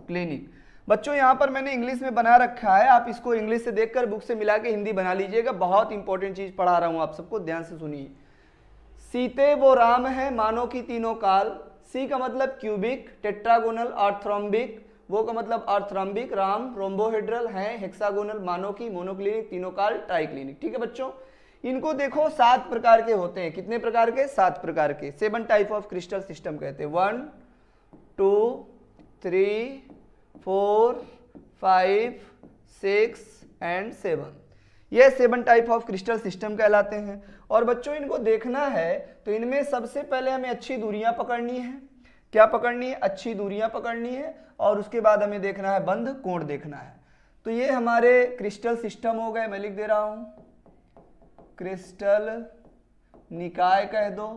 Clinic. बच्चों यहाँ पर मैंने इंग्लिश में बना रखा है, आप इसको इंग्लिश से देखकर बुक से मिला के हिंदी बना लीजिएगा। बहुत इंपॉर्टेंट चीज पढ़ा रहा हूँ आप सबको, ध्यान से सुनिए। सीते वो राम है मानो की तीनों काल, सी का मतलब क्यूबिक, टेट्रागोनल आर्थरोम्बिक, वो का मतलब आर्थरोम्बिक, राम रोम्बोहेड्रल है, हेक्सागोनल मानो की, मोनोक्लिनिक, तीनों काल, ट्राइक्लिनिक। ठीक है बच्चों, इनको देखो 7 प्रकार के होते हैं। कितने प्रकार के? 7 प्रकार के। 7 टाइप ऑफ क्रिस्टल सिस्टम कहते हैं। 1 2 3 4 5 6 एंड 7, ये 7 टाइप ऑफ क्रिस्टल सिस्टम कहलाते हैं। और बच्चों इनको देखना है तो इनमें सबसे पहले हमें अच्छी दूरियां पकड़नी है। क्या पकड़नी है? अच्छी दूरियां पकड़नी है। और उसके बाद हमें देखना है बंध कोण देखना है। तो ये हमारे क्रिस्टल सिस्टम हो गए। मैं लिख दे रहा हूं, क्रिस्टल निकाय कह दो,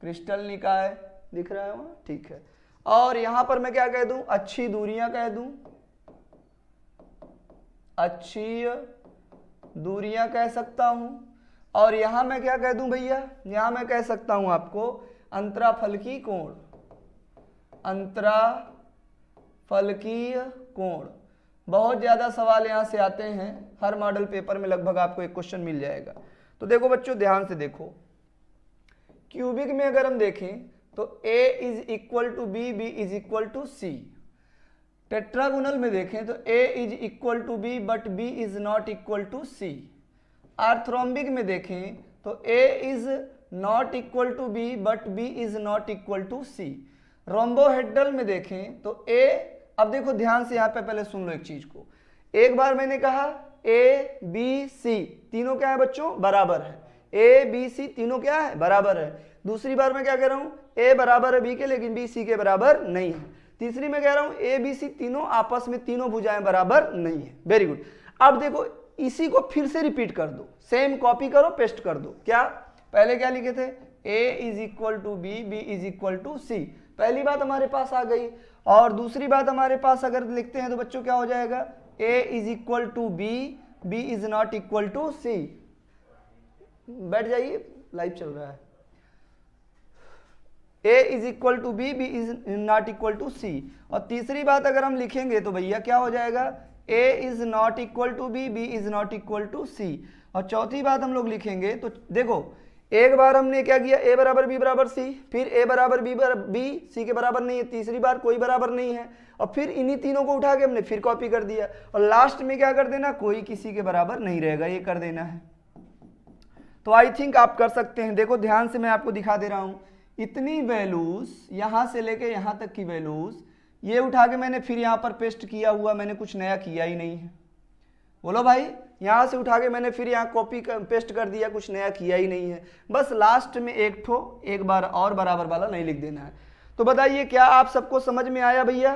क्रिस्टल निकाय दिख रहा है वहां, ठीक है। और यहां पर मैं क्या कह दूं? अच्छी दूरियां कह दूं, अच्छी दूरियां कह सकता हूं। और यहां मैं क्या कह दूं भैया? यहां मैं कह सकता हूं आपको अंतराफलकीय कोण, अंतराफलकीय कोण। बहुत ज्यादा सवाल यहां से आते हैं, हर मॉडल पेपर में लगभग आपको एक क्वेश्चन मिल जाएगा। तो देखो बच्चों ध्यान से देखो, क्यूबिक में अगर हम देखें तो A is equal to B, B is equal to C. Tetragonal में देखें तो A is equal to B but B is not equal to C. Orthorhombic में देखें तो A is not equal to B but B is not equal to C. Rhombohedral में देखें तो A, अब देखो ध्यान से यहाँ पे पहले सुन लो एक चीज को। एक बार मैंने कहा A B C तीनों क्या है बच्चों? बराबर है। A B C तीनों क्या है? बराबर है। दूसरी बार मैं क्या कह रहा हूं? A बराबर है B के लेकिन B C के बराबर नहीं है। तीसरी मैं कह रहा हूं A B C तीनों आपस में, तीनों भुजाएं बराबर नहीं है। Very good. अब देखो इसी को फिर से रिपीट कर दो, सेम कॉपी करो, पेस्ट कर दो। क्या पहले क्या लिखे थे? A is equal to B, B is equal to C. पहली बात हमारे पास आ गई। और दूसरी बात हमारे पास अगर लिखते हैं तो बच्चों क्या हो जाएगा? A is equal to B, B is not equal to C. बैठ जाइए, लाइव चल रहा है। A is equal to B, B is not equal to C. और तीसरी बात अगर हम लिखेंगे तो भैया क्या हो जाएगा? A is not equal to B, B is not equal to C. और चौथी बात हम लोग लिखेंगे तो देखो, एक बार हमने क्या किया? A बराबर बी बराबर सी, फिर A बराबर बी सी के बराबर नहीं है, तीसरी बार कोई बराबर नहीं है, और फिर इन्हीं तीनों को उठा के हमने फिर कॉपी कर दिया। और लास्ट में क्या कर देना? कोई किसी के बराबर नहीं रहेगा, ये कर देना है। तो आई थिंक आप कर सकते हैं। देखो ध्यान से मैं आपको दिखा दे रहा हूं, इतनी वैल्यूज यहां से लेके यहां तक की वैल्यूज ये उठा के मैंने फिर यहां पर पेस्ट किया हुआ, मैंने कुछ नया किया ही नहीं है। बोलो भाई, यहां से उठा के मैंने फिर यहां कॉपी पेस्ट कर दिया, कुछ नया किया ही नहीं है। बस लास्ट में एक बार और बराबर वाला नहीं लिख देना है। तो बताइए क्या आप सबको समझ में आया भैया?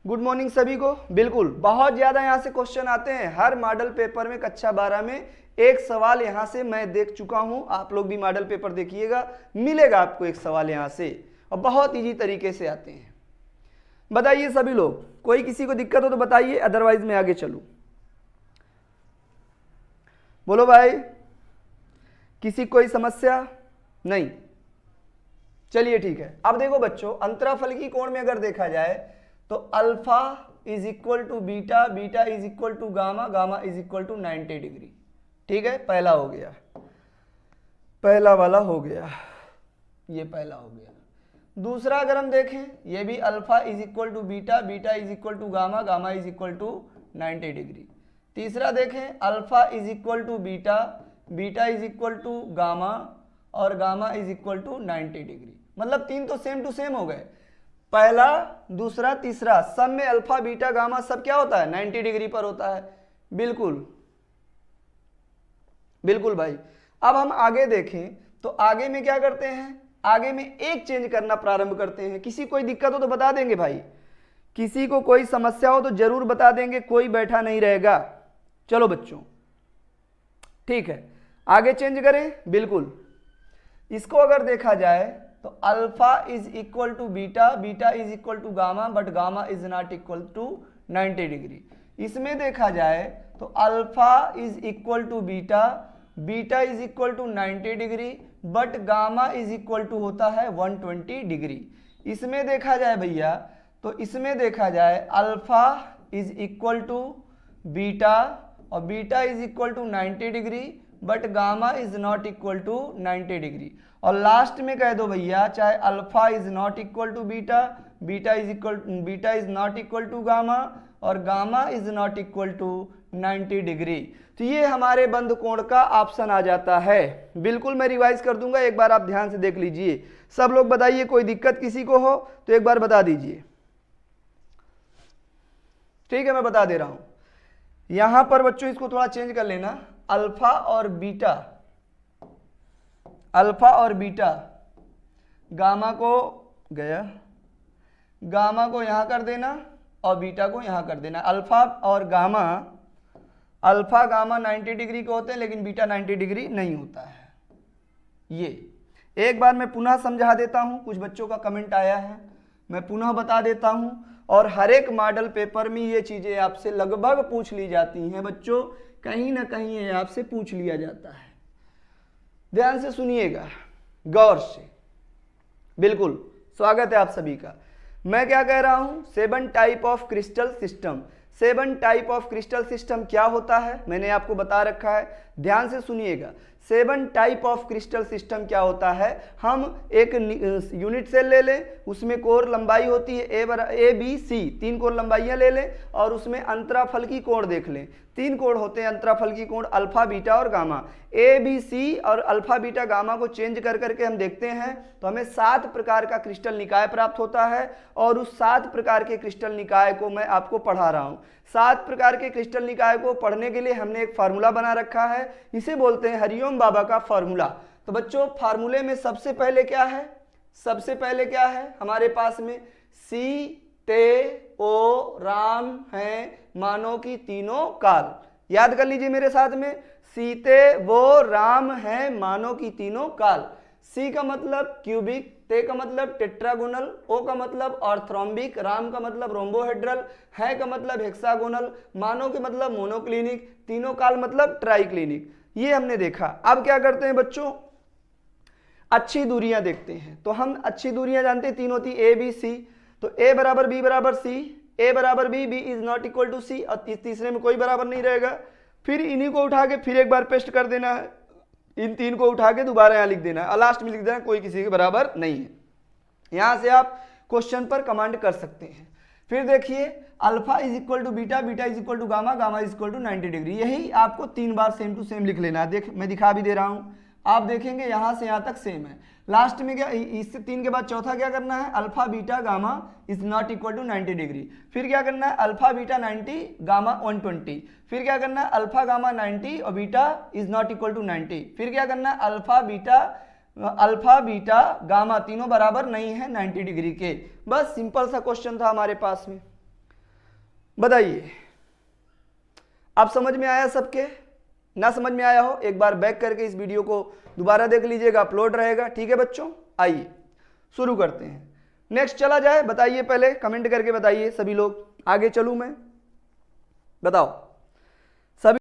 गुड मॉर्निंग सभी को। बिल्कुल, बहुत ज्यादा यहां से क्वेश्चन आते हैं हर मॉडल पेपर में। कक्षा 12 में एक सवाल यहां से मैं देख चुका हूं, आप लोग भी मॉडल पेपर देखिएगा, मिलेगा आपको एक सवाल यहां से, और बहुत इजी तरीके से आते हैं। बताइए सभी लोग, कोई किसी को दिक्कत हो तो बताइए, अदरवाइज मैं आगे चलूं। बोलो भाई, किसी कोई समस्या नहीं? चलिए ठीक है। अब देखो बच्चों, अंतराफलकी कोण में अगर देखा जाए तो alpha is equal to beta, beta is equal to gamma, gamma is equal to 90 degree. ठीक है, पहला हो गया, पहला वाला हो गया, ये पहला हो गया। दूसरा अगर हम देखें, ये भी alpha is equal to beta, beta is equal to gamma, gamma is equal to 90 degree. तीसरा देखें, alpha is equal to beta, beta is equal to gamma, और gamma is equal to 90 degree. मतलब तीन तो सेम टू सेम हो गए, पहला दूसरा तीसरा, सब में अल्फा बीटा गामा सब क्या होता है? 90 डिग्री पर होता है। बिल्कुल बिल्कुल भाई। अब हम आगे देखें तो आगे में क्या करते हैं? आगे में एक चेंज करना प्रारंभ करते हैं। किसी कोई दिक्कत हो तो बता देंगे भाई, किसी को कोई समस्या हो तो जरूर बता देंगे, कोई बैठा नहीं रहेगा। चलो बच्चों ठीक है, आगे चेंज करें। बिल्कुल, इसको अगर देखा जाए तो alpha is equal to beta, beta is equal to gamma, but gamma is not equal to 90 degree. इसमें देखा जाए तो alpha is equal to beta, beta is equal to 90 degree, but gamma is equal to होता है 120 degree. इसमें देखा जाए भैया तो इसमें देखा जाए alpha is equal to beta और beta is equal to 90 degree, but gamma is not equal to 90 degree. और लास्ट में कह दो भैया चाहे alpha is not equal to beta, beta is not equal to gamma और gamma is not equal to 90 degree. तो ये हमारे बंद कोण का ऑप्शन आ जाता है। बिल्कुल मैं रिवाइज कर दूंगा, एक बार आप ध्यान से देख लीजिए। सब लोग बताइए, कोई दिक्कत किसी को हो तो एक बार बता दीजिए। ठीक है, मैं बता दे रहा हूं। यहां पर बच्चों इसको थोड़ा चेंज कर लेना, अल्फा और बीटा, अल्फा और बीटा, गामा को गया, गामा को यहां कर देना और बीटा को यहां कर देना। अल्फा और गामा, अल्फा गामा 90 डिग्री के होते हैं लेकिन बीटा 90 डिग्री नहीं होता है। ये एक बार मैं पुनः समझा देता हूं, कुछ बच्चों का कमेंट आया है, मैं पुनः बता देता हूं। और हर एक मॉडल पेपर में ये चीजें आपसे लगभग पूछ ली जाती हैं बच्चों, कहीं ना कहीं ये आपसे पूछ लिया जाता है। ध्यान से सुनिएगा, गौर से। बिल्कुल स्वागत है आप सभी का। मैं क्या कह रहा हूं, 7 type of crystal system. 7 type of crystal system क्या होता है मैंने आपको बता रखा है, ध्यान से सुनिएगा। 7 टाइप ऑफ क्रिस्टल सिस्टम क्या होता है, हम एक यूनिट सेल ले लें, उसमें कोर लंबाई होती है ए बी सी, 3 कोर लंबाइयां ले लें और उसमें अंतराफल की कोण देख लें। 3 कोण होते हैं अंतराफल की कोण, अल्फा बीटा और गामा। ए बी सी और अल्फा बीटा गामा को चेंज कर करके हम देखते हैं तो हमें 7 प्रकार का क्रिस्टल निकाय प्राप्त होता है। और उस 7 प्रकार के क्रिस्टल निकाय को मैं आपको पढ़ा रहा हूं। 7 प्रकार के क्रिस्टल निकाय को पढ़ने के लिए हमने एक फार्मूला बना रखा है, इसे बोलते हैं हरिओम बाबा का फार्मूला। तो बच्चों फार्मूले में सबसे पहले क्या है, सबसे पहले क्या है हमारे पास में, सी ते ओ राम है मानो की तीनों काल। याद कर लीजिए मेरे साथ में, सीते वो राम है मानो की तीनों काल। सी का मतलब क्यूबिक, ते का मतलब टेट्रागोनल, ओ का मतलब ऑर्थरोम्बिक, राम का मतलब रोम्बोहेड्रल, है का मतलब हेक्सागोनल, मानो के मतलब मोनोक्लिनिक, तीनों काल मतलब ट्राइक्लिनिक। ये हमने देखा। अब क्या करते हैं बच्चों, अच्छी दूरियां देखते हैं। तो हम अच्छी दूरियां जानते हैं 3 होती, ए बी सी। तो ए बराबर बी बराबर सी, ए बराबर B, B is not equal to C, और तीसरे में कोई बराबर नहीं रहेगा। फिर इन्हीं को उठा के फिर एक बार पेस्ट कर देना है, इन 3 को उठा के दोबारा यहाँ लिख देना है और लास्ट में लिख देना कोई किसी के बराबर नहीं है। यहां से आप क्वेश्चन पर कमांड कर सकते हैं। फिर देखिए alpha is equal to beta, beta is equal to gamma, gamma is equal to 90 degree. यही आपको 3 बार सेम टू सेम लिख लेना है। देख मैं दिखा भी दे रहा हूं, आप देखेंगे यहां से यहां तक सेम है। लास्ट में क्या, इससे 3 के बाद चौथा क्या करना है, alpha beta gamma is not equal to 90 degree. फिर क्या करना है, अल्फा बीटा 90 गामा 120। फिर क्या करना है, अल्फा गामा 90 और beta is not equal to 90। फिर क्या करना है, अल्फा बीटा गामा तीनों बराबर नहीं है 90 डिग्री के। बस सिंपल सा क्वेश्चन था हमारे पास में। बताइए अब समझ में आया सबके? ना समझ में आया हो एक बार बैक करके इस वीडियो को दोबारा देख लीजिएगा, अपलोड रहेगा। ठीक है बच्चों, आइए शुरू करते हैं। नेक्स्ट चला जाए, बताइए पहले कमेंट करके बताइए सभी लोग, आगे चलूं मैं, बताओ।